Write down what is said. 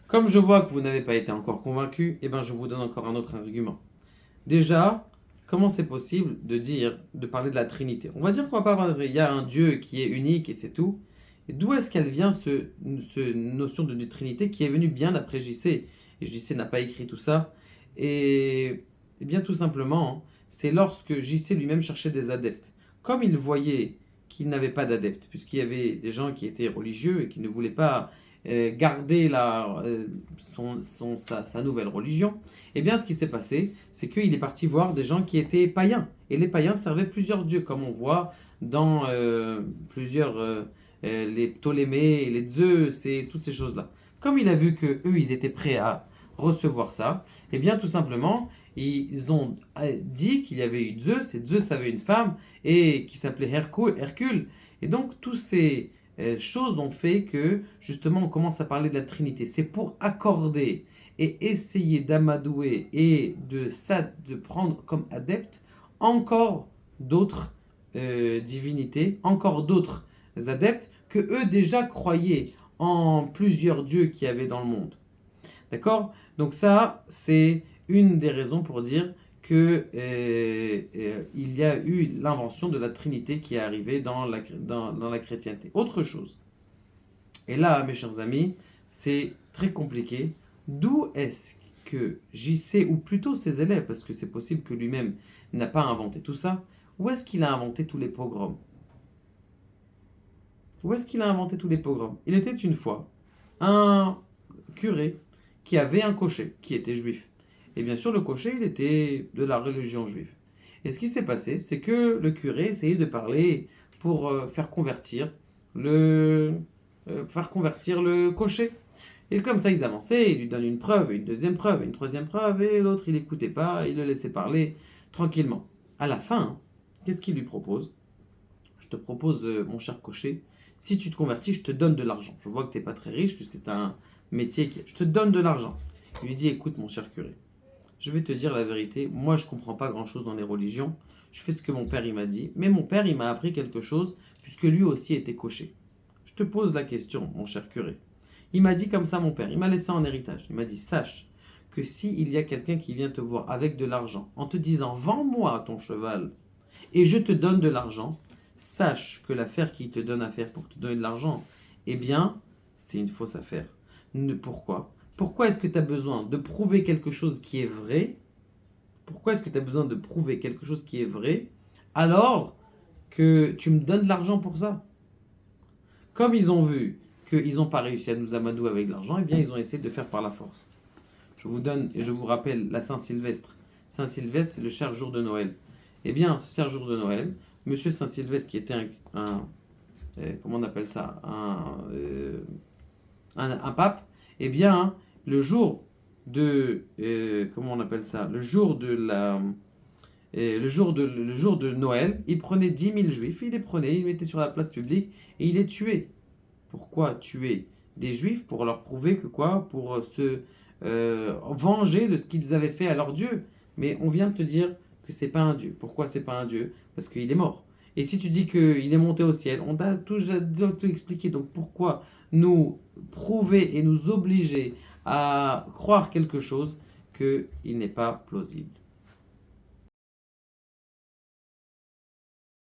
Comme je vois que vous n'avez pas été encore convaincu, eh ben je vous donne encore un autre argument. Déjà, comment c'est possible de dire, de parler de la Trinité? On va dire qu'on va pas parler, il y a un Dieu qui est unique et c'est tout. Et d'où est-ce qu'elle vient ce notion de Trinité qui est venue bien après JC? Et JC n'a pas écrit tout ça. Et bien tout simplement, hein, c'est lorsque JC lui-même cherchait des adeptes. Comme il voyait qu'il n'avait pas d'adeptes, puisqu'il y avait des gens qui étaient religieux et qui ne voulaient pas garder sa nouvelle religion, eh bien, ce qui s'est passé, c'est qu'il est parti voir des gens qui étaient païens. Et les païens servaient plusieurs dieux, comme on voit dans les Ptolémées, et les Zeus et toutes ces choses-là. Comme il a vu que eux, ils étaient prêts à recevoir ça, eh bien, tout simplement, ils ont dit qu'il y avait eu Zeus, et Zeus avait une femme, et qui s'appelait Hercule. Et donc, tous ces choses ont fait que, justement, on commence à parler de la Trinité. C'est pour accorder et essayer d'amadouer et de prendre comme adepte encore d'autres divinités, encore d'autres adeptes que eux déjà croyaient en plusieurs dieux qu'il y avait dans le monde. D'accord? Donc ça, c'est une des raisons pour dire que il y a eu l'invention de la Trinité qui est arrivée dans la chrétienté. Autre chose. Et là, mes chers amis, c'est très compliqué. D'où est-ce que JC, ou plutôt ses élèves, parce que c'est possible que lui-même n'a pas inventé tout ça, où est-ce qu'il a inventé tous les pogroms? Où est-ce qu'il a inventé tous les pogroms? Il était une fois un curé qui avait un cocher qui était juif. Et bien sûr, le cocher, il était de la religion juive. Et ce qui s'est passé, c'est que le curé essayait de parler pour faire convertir le cocher. Et comme ça, ils avançaient, il lui donne une preuve, une deuxième preuve, une troisième preuve, et l'autre, il n'écoutait pas, il le laissait parler tranquillement. À la fin, qu'est-ce qu'il lui propose? Je te propose, mon cher cocher, si tu te convertis, je te donne de l'argent. Je vois que tu n'es pas très riche, puisque tu as un métier qui... Je te donne de l'argent. Il lui dit, écoute, mon cher curé, je vais te dire la vérité, moi, je ne comprends pas grand-chose dans les religions, je fais ce que mon père, il m'a dit, mais mon père, il m'a appris quelque chose, puisque lui aussi était cocher. Je te pose la question, mon cher curé. Il m'a dit comme ça, mon père, il m'a laissé en héritage. Il m'a dit, sache que s'il y a quelqu'un qui vient te voir avec de l'argent, en te disant, vends-moi ton cheval, et je te donne de l'argent, sache que l'affaire qu'il te donne à faire pour te donner de l'argent, eh bien, c'est une fausse affaire. Pourquoi? Pourquoi est-ce que tu as besoin de prouver quelque chose qui est vrai? Pourquoi est-ce que tu as besoin de prouver quelque chose qui est vrai alors que tu me donnes de l'argent pour ça? Comme ils ont vu qu'ils n'ont pas réussi à nous amadouer avec de l'argent, eh bien ils ont essayé de faire par la force. Je vous donne et je vous rappelle la Saint-Sylvestre. Saint-Sylvestre, c'est le cher jour de Noël. Eh bien, ce cher jour de Noël, Monsieur Saint-Sylvestre, qui était comment on appelle ça, un pape, eh bien, le jour comment on appelle ça, le jour de Noël, il prenait 10 000 juifs, il les prenait, il les mettait sur la place publique et il les tuait. Pourquoi tuer des juifs? Pour leur prouver que quoi? Pour se venger de ce qu'ils avaient fait à leur Dieu. Mais on vient de te dire que c'est pas un Dieu. Pourquoi c'est pas un Dieu? Parce qu'il est mort. Et si tu dis qu'il est monté au ciel, on t'a tout expliqué. Donc pourquoi nous prouver et nous obliger à croire quelque chose qu'il n'est pas plausible?